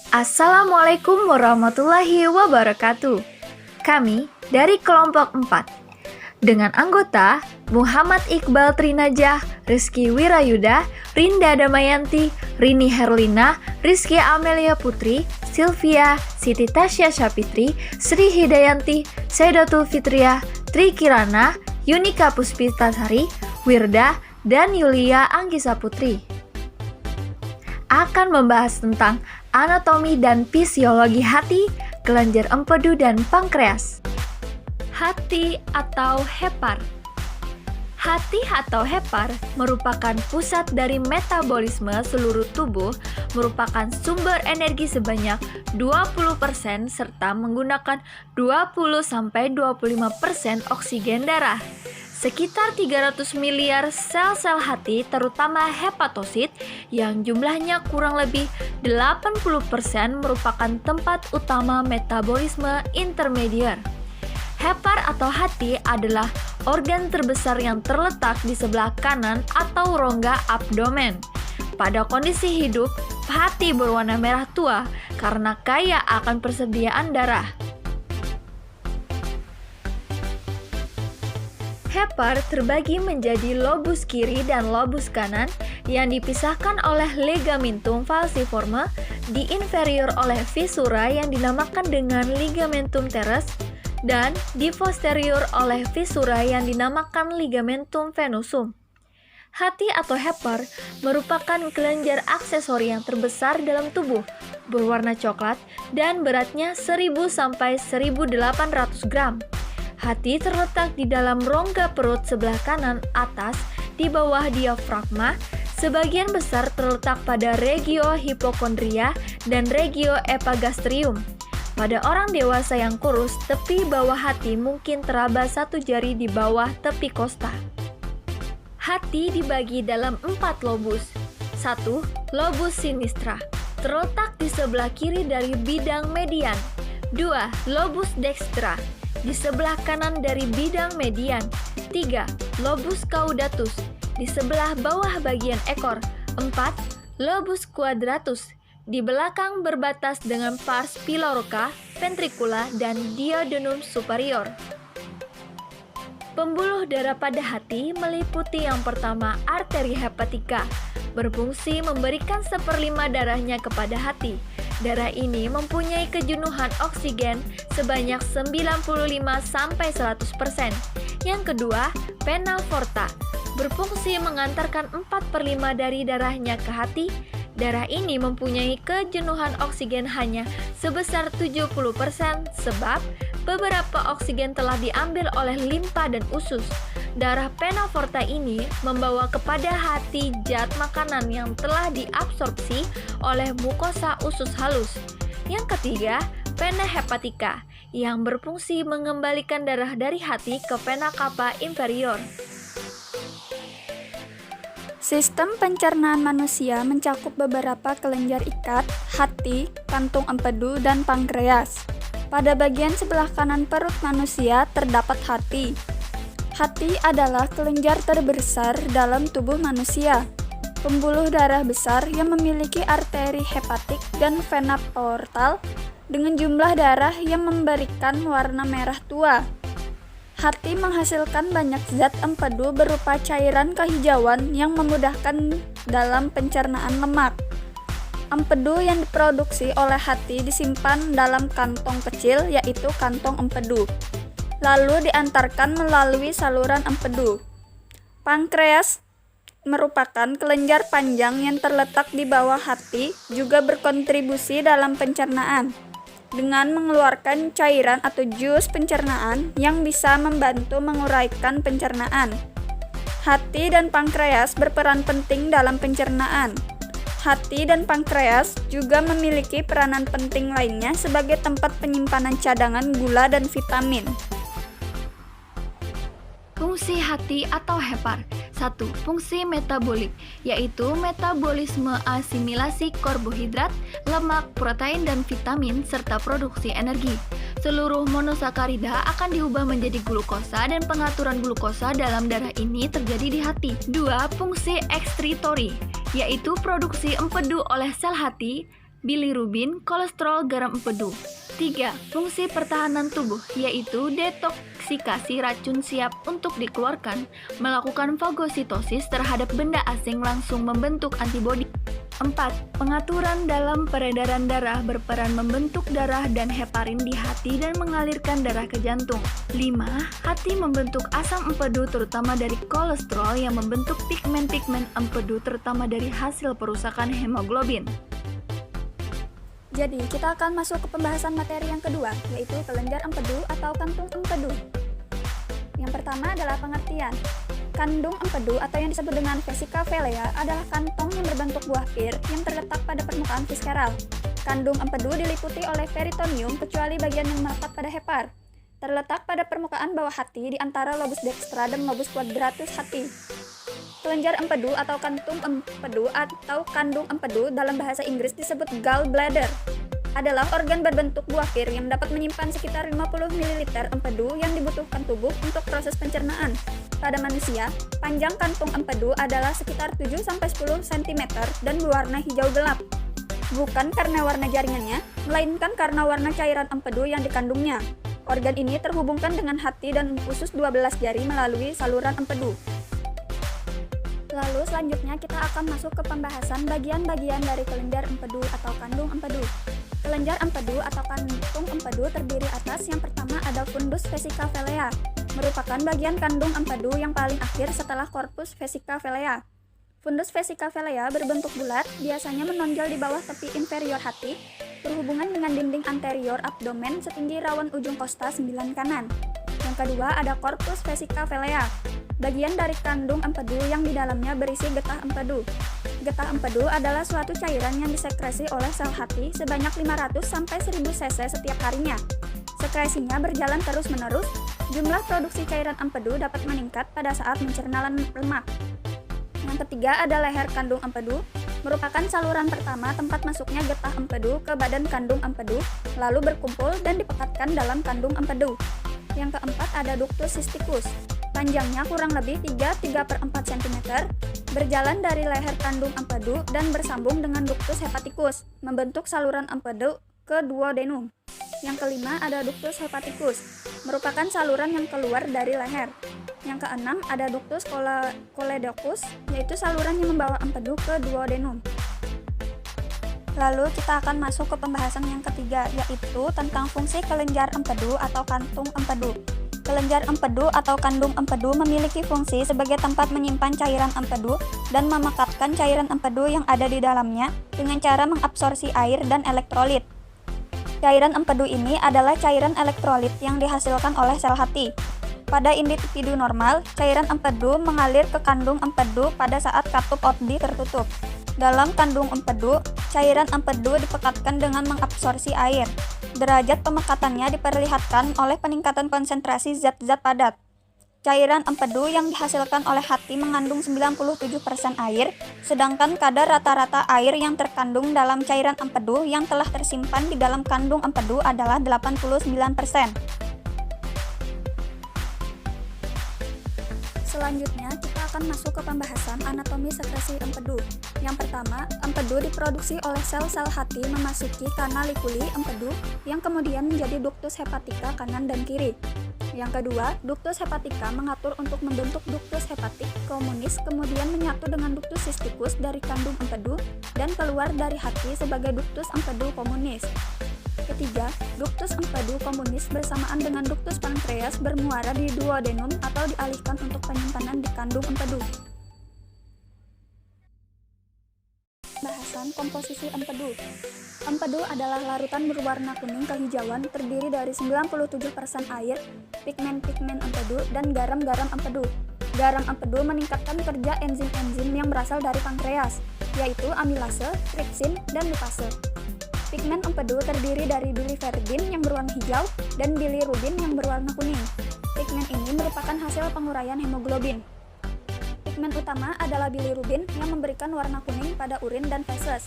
Assalamualaikum warahmatullahi wabarakatuh. Kami dari kelompok 4 dengan anggota Muhammad Iqbal Trinajah, Rizky Wirayuda, Rinda Damayanti, Rini Herlina, Rizky Amelia Putri, Sylvia, Siti Tasya Syafitri, Sri Hidayanti, Saidatul Fitriah, Tri Kirana, Yunika Puspitasari, Wirda, dan Yulia Anggisa Putri akan membahas tentang anatomi dan fisiologi hati, kelenjar empedu, dan pankreas. Hati atau hepar. Hati atau hepar merupakan pusat dari metabolisme seluruh tubuh, merupakan sumber energi sebanyak 20% serta menggunakan 20-25% oksigen darah. Sekitar 300 miliar sel-sel hati, terutama hepatosit, yang jumlahnya kurang lebih 80% merupakan tempat utama metabolisme intermedier. Hepar atau hati adalah organ terbesar yang terletak di sebelah kanan atau rongga abdomen. Pada kondisi hidup, hati berwarna merah tua karena kaya akan persediaan darah. Hepar terbagi menjadi lobus kiri dan lobus kanan yang dipisahkan oleh ligamentum falciforme, di inferior oleh visura yang dinamakan dengan ligamentum teres, dan di posterior oleh visura yang dinamakan ligamentum venosum. Hati atau hepar merupakan kelenjar aksesori yang terbesar dalam tubuh, berwarna coklat dan beratnya 1000-1800 gram. Hati terletak di dalam rongga perut sebelah kanan atas di bawah diafragma. Sebagian besar terletak pada regio hipokondria dan regio epagastrium. Pada orang dewasa yang kurus, tepi bawah hati mungkin teraba 1 jari di bawah tepi kosta. Hati dibagi dalam 4 lobus. 1. Lobus sinistra, terletak di sebelah kiri dari bidang median. 2. Lobus dextra, di sebelah kanan dari bidang median. 3. Lobus caudatus, di sebelah bawah bagian ekor. 4. Lobus quadratus, di belakang berbatas dengan pars piloroca, ventricula, dan duodenum superior. Pembuluh darah pada hati meliputi yang pertama arteri hepatika, berfungsi memberikan 1/5 darahnya kepada hati. Darah ini mempunyai kejenuhan oksigen sebanyak 95-100%. Yang kedua, vena porta, berfungsi mengantarkan 4/5 dari darahnya ke hati. Darah ini mempunyai kejenuhan oksigen hanya sebesar 70% sebab beberapa oksigen telah diambil oleh limpa dan usus. Darah vena porta ini membawa kepada hati zat makanan yang telah diabsorpsi oleh mukosa usus halus. Yang ketiga, vena hepatika, yang berfungsi mengembalikan darah dari hati ke vena cava inferior. Sistem pencernaan manusia mencakup beberapa kelenjar ikat, hati, kantung empedu, dan pankreas. Pada bagian sebelah kanan perut manusia terdapat hati. Hati adalah kelenjar terbesar dalam tubuh manusia. Pembuluh darah besar yang memiliki arteri hepatik dan vena portal dengan jumlah darah yang memberikan warna merah tua. Hati menghasilkan banyak zat empedu berupa cairan kehijauan yang memudahkan dalam pencernaan lemak. Empedu yang diproduksi oleh hati disimpan dalam kantong kecil, yaitu kantong empedu, lalu diantarkan melalui saluran empedu. Pankreas merupakan kelenjar panjang yang terletak di bawah hati, juga berkontribusi dalam pencernaan dengan mengeluarkan cairan atau jus pencernaan yang bisa membantu menguraikan pencernaan. Hati dan pankreas berperan penting dalam pencernaan. Hati dan pankreas juga memiliki peranan penting lainnya sebagai tempat penyimpanan cadangan gula dan vitamin. Fungsi hati atau hepar. 1. Fungsi metabolik, yaitu metabolisme asimilasi karbohidrat, lemak, protein, dan vitamin, serta produksi energi. Seluruh monosakarida akan diubah menjadi glukosa dan pengaturan glukosa dalam darah ini terjadi di hati. 2. Fungsi ekskretori, yaitu produksi empedu oleh sel hati bilirubin, kolesterol, garam empedu. 3. Fungsi pertahanan tubuh, yaitu detoksikasi racun siap untuk dikeluarkan, melakukan fagositosis terhadap benda asing langsung membentuk antibodi. 4. Pengaturan dalam peredaran darah berperan membentuk darah dan heparin di hati dan mengalirkan darah ke jantung. 5. Hati membentuk asam empedu terutama dari kolesterol yang membentuk pigmen-pigmen empedu terutama dari hasil perusakan hemoglobin. Jadi, kita akan masuk ke pembahasan materi yang kedua, yaitu kelenjar empedu atau kantung empedu. Yang pertama adalah pengertian. Kandung empedu atau yang disebut dengan vesica velea adalah kantong yang berbentuk buah pir yang terletak pada permukaan visceral. Kandung empedu diliputi oleh peritoneum kecuali bagian yang melekat pada hepar. Terletak pada permukaan bawah hati di antara lobus dextra dan lobus quadratus hati. Kelenjar empedu atau kantung empedu atau kandung empedu dalam bahasa Inggris disebut gallbladder adalah organ berbentuk buah pir yang dapat menyimpan sekitar 50 ml empedu yang dibutuhkan tubuh untuk proses pencernaan. Pada manusia, panjang kantung empedu adalah sekitar 7-10 cm dan berwarna hijau gelap. Bukan karena warna jaringannya, melainkan karena warna cairan empedu yang dikandungnya. Organ ini terhubungkan dengan hati dan usus 12 jari melalui saluran empedu. Lalu selanjutnya kita akan masuk ke pembahasan bagian-bagian dari kelenjar empedu atau kandung empedu. Kelenjar empedu atau kantung empedu terdiri atas yang pertama ada fundus vesica velea, merupakan bagian kandung empedu yang paling akhir setelah corpus vesica velea. Fundus vesica velea berbentuk bulat, biasanya menonjol di bawah tepi inferior hati, berhubungan dengan dinding anterior abdomen setinggi rawan ujung kosta 9 kanan. Yang kedua ada corpus vesica velea, bagian dari kandung empedu yang di dalamnya berisi getah empedu. Getah empedu adalah suatu cairan yang disekresi oleh sel hati sebanyak 500-1000 cc setiap harinya. Sekresinya berjalan terus-menerus, jumlah produksi cairan empedu dapat meningkat pada saat mencerna lemak. Yang ketiga ada leher kandung empedu, merupakan saluran pertama tempat masuknya getah empedu ke badan kandung empedu, lalu berkumpul dan dipekatkan dalam kandung empedu. Yang keempat ada ductus cysticus, panjangnya kurang lebih 3-4 cm, berjalan dari leher kandung empedu dan bersambung dengan ductus hepaticus, membentuk saluran empedu ke duodenum. Yang kelima ada ductus hepaticus, merupakan saluran yang keluar dari leher. Yang keenam ada ductus choledocus, yaitu saluran yang membawa empedu ke duodenum. Lalu kita akan masuk ke pembahasan yang ketiga, yaitu tentang fungsi kelenjar empedu atau kantung empedu. Kelenjar empedu atau kandung empedu memiliki fungsi sebagai tempat menyimpan cairan empedu dan memekatkan cairan empedu yang ada di dalamnya dengan cara mengabsorpsi air dan elektrolit. Cairan empedu ini adalah cairan elektrolit yang dihasilkan oleh sel hati. Pada individu normal, cairan empedu mengalir ke kandung empedu pada saat katup Oddi tertutup. Dalam kandung empedu, cairan empedu dipekatkan dengan mengabsorpsi air. Derajat pemekatannya diperlihatkan oleh peningkatan konsentrasi zat-zat padat. Cairan empedu yang dihasilkan oleh hati mengandung 97% air, sedangkan kadar rata-rata air yang terkandung dalam cairan empedu yang telah tersimpan di dalam kandung empedu adalah 89%. Selanjutnya, kita akan masuk ke pembahasan anatomi sekresi empedu. Yang pertama, empedu diproduksi oleh sel-sel hati memasuki kanal likuli empedu yang kemudian menjadi ductus hepatica kanan dan kiri. Yang kedua, ductus hepatica mengatur untuk membentuk ductus hepatic communis kemudian menyatu dengan ductus cysticus dari kandung empedu dan keluar dari hati sebagai ductus empedu communis. Ketiga, ductus empedu communis bersamaan dengan ductus pankreas bermuara di duodenum atau dialihkan untuk penyimpanan di kandung empedu. Bahasan komposisi empedu. Empedu adalah larutan berwarna kuning kehijauan terdiri dari 97% air, pigmen-pigmen empedu, dan garam-garam empedu. Garam empedu meningkatkan kerja enzim-enzim yang berasal dari pankreas, yaitu amilase, tripsin, dan lipase. Pigmen empedu terdiri dari biliverbin yang berwarna hijau dan bilirubin yang berwarna kuning. Pigmen ini merupakan hasil penguraian hemoglobin. Pigmen utama adalah bilirubin yang memberikan warna kuning pada urin dan feses.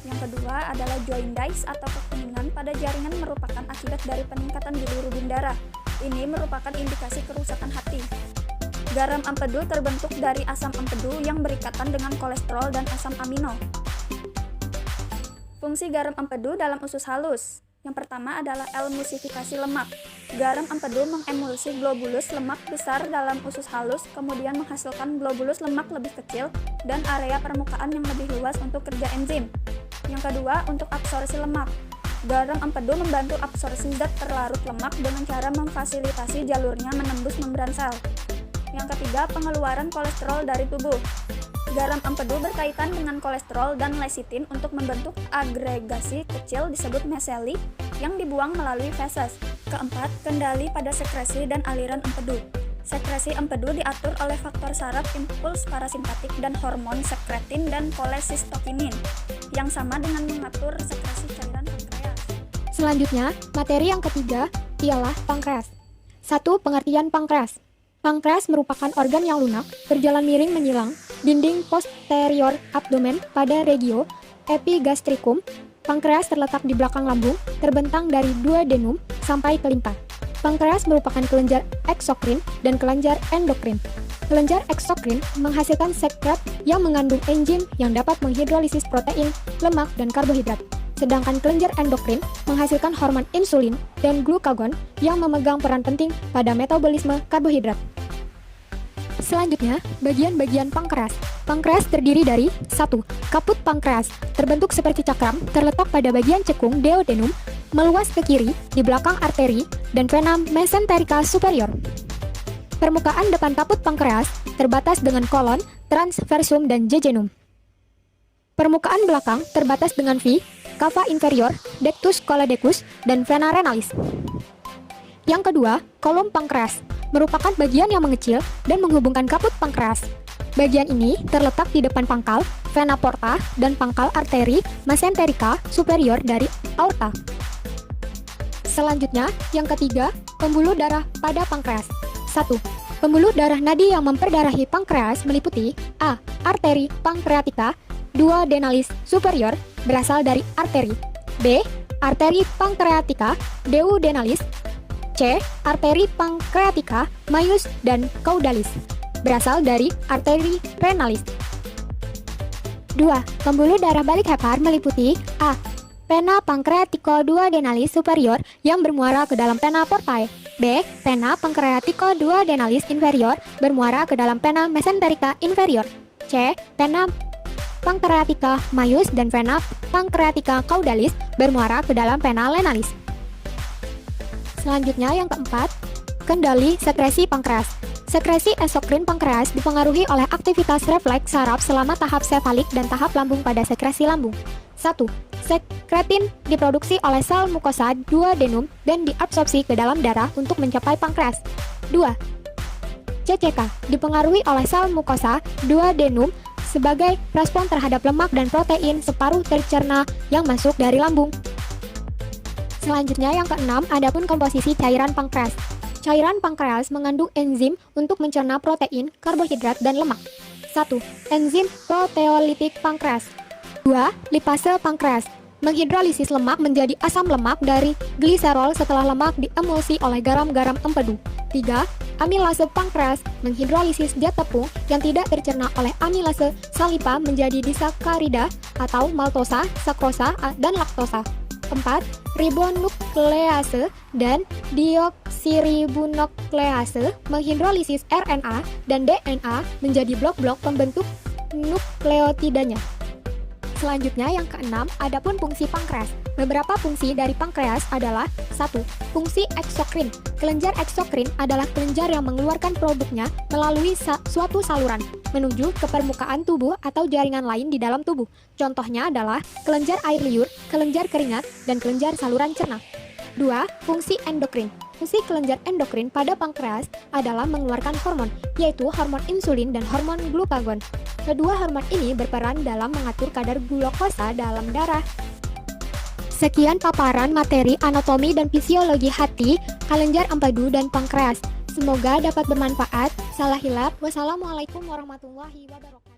Yang kedua adalah jaundice atau kekuningan pada jaringan merupakan akibat dari peningkatan bilirubin darah. Ini merupakan indikasi kerusakan hati. Garam empedu terbentuk dari asam empedu yang berikatan dengan kolesterol dan asam amino. Fungsi garam empedu dalam usus halus. Yang pertama adalah emulsifikasi lemak. Garam empedu mengemulsi globulus lemak besar dalam usus halus, kemudian menghasilkan globulus lemak lebih kecil dan area permukaan yang lebih luas untuk kerja enzim. Yang kedua, untuk absorpsi lemak. Garam empedu membantu absorpsi zat terlarut lemak dengan cara memfasilitasi jalurnya menembus membran sel. Yang ketiga, pengeluaran kolesterol dari tubuh. Garam empedu berkaitan dengan kolesterol dan lecitin untuk membentuk agregasi kecil disebut miseli yang dibuang melalui feses. Keempat, kendali pada sekresi dan aliran empedu. Sekresi empedu diatur oleh faktor saraf impuls parasimpatik dan hormon sekretin dan kolesistokinin yang sama dengan mengatur sekresi cairan pankreas. Selanjutnya, materi yang ketiga ialah pankreas. 1. Pengertian pankreas. Pankreas merupakan organ yang lunak, berjalan miring menyilang, dinding posterior abdomen pada regio epigastricum. Pankreas terletak di belakang lambung, terbentang dari duodenum sampai ke limpa. Pankreas merupakan kelenjar eksokrin dan kelenjar endokrin. Kelenjar eksokrin menghasilkan sekret yang mengandung enzim yang dapat menghidrolisis protein, lemak, dan karbohidrat. Sedangkan kelenjar endokrin menghasilkan hormon insulin dan glukagon yang memegang peran penting pada metabolisme karbohidrat. Selanjutnya, bagian-bagian pankreas. Pankreas terdiri dari 1. Kaput pankreas, terbentuk seperti cakram, terletak pada bagian cekung duodenum, meluas ke kiri di belakang arteri dan vena mesenterica superior. Permukaan depan kaput pankreas terbatas dengan kolon, transversum, dan jejunum. Permukaan belakang terbatas dengan V, cava inferior, dectus choledecus, dan vena renalis. Yang kedua, kolom pankreas, merupakan bagian yang mengecil dan menghubungkan kaput pankreas. Bagian ini terletak di depan pangkal, vena porta, dan pangkal arteri mesenterica superior dari aorta. Selanjutnya, yang ketiga, pembuluh darah pada pankreas. 1. Pembuluh darah nadi yang memperdarahi pankreas meliputi A. Arteri pankreatica duodenalis superior, berasal dari arteri. B. Arteri pankreatica duodenalis. C. Arteri pankreatica maius dan caudalis, berasal dari arteri renalis. 2. Pembuluh darah balik hepar meliputi A. Vena pankreatico duodenalis superior yang bermuara ke dalam vena portae. B. Vena pankreatico duodenalis inferior bermuara ke dalam vena mesenterica inferior. C. Vena pankreatica maius dan vena pankreatica caudalis bermuara ke dalam vena lenalis. Selanjutnya yang keempat, kendali sekresi pankreas. Sekresi eksokrin pankreas dipengaruhi oleh aktivitas refleks saraf selama tahap sefalik dan tahap lambung pada sekresi lambung. 1. Sekretin diproduksi oleh sel mukosa duodenum dan diabsorpsi ke dalam darah untuk mencapai pankreas. 2. CCK dipengaruhi oleh sel mukosa duodenum sebagai respon terhadap lemak dan protein separuh tercerna yang masuk dari lambung. Selanjutnya yang keenam, adapun komposisi cairan pankreas. Cairan pankreas mengandung enzim untuk mencerna protein, karbohidrat, dan lemak. 1. Enzim proteolitik pankreas. 2. Lipase pankreas menghidrolisis lemak menjadi asam lemak dari gliserol setelah lemak diemulsi oleh garam-garam empedu. 3. Amilase pankreas menghidrolisis zat tepung yang tidak tercerna oleh amilase salipa menjadi disakarida atau maltosa, sakrosa, dan laktosa. 4. Ribonuklease dan deoksiribonuklease menghidrolisis RNA dan DNA menjadi blok-blok pembentuk nukleotidanya. Selanjutnya yang keenam, adapun fungsi pankreas. Beberapa fungsi dari pankreas adalah 1. Fungsi eksokrin. Kelenjar eksokrin adalah kelenjar yang mengeluarkan produknya melalui suatu saluran menuju ke permukaan tubuh atau jaringan lain di dalam tubuh. Contohnya adalah kelenjar air liur, kelenjar keringat, dan kelenjar saluran cerna. 2. Fungsi endokrin. Fungsi kelenjar endokrin pada pankreas adalah mengeluarkan hormon, yaitu hormon insulin dan hormon glukagon. Kedua hormon ini berperan dalam mengatur kadar glukosa dalam darah. Sekian paparan materi anatomi dan fisiologi hati, kelenjar empedu, dan pankreas. Semoga dapat bermanfaat. Salah hilap. Wassalamualaikum warahmatullahi wabarakatuh.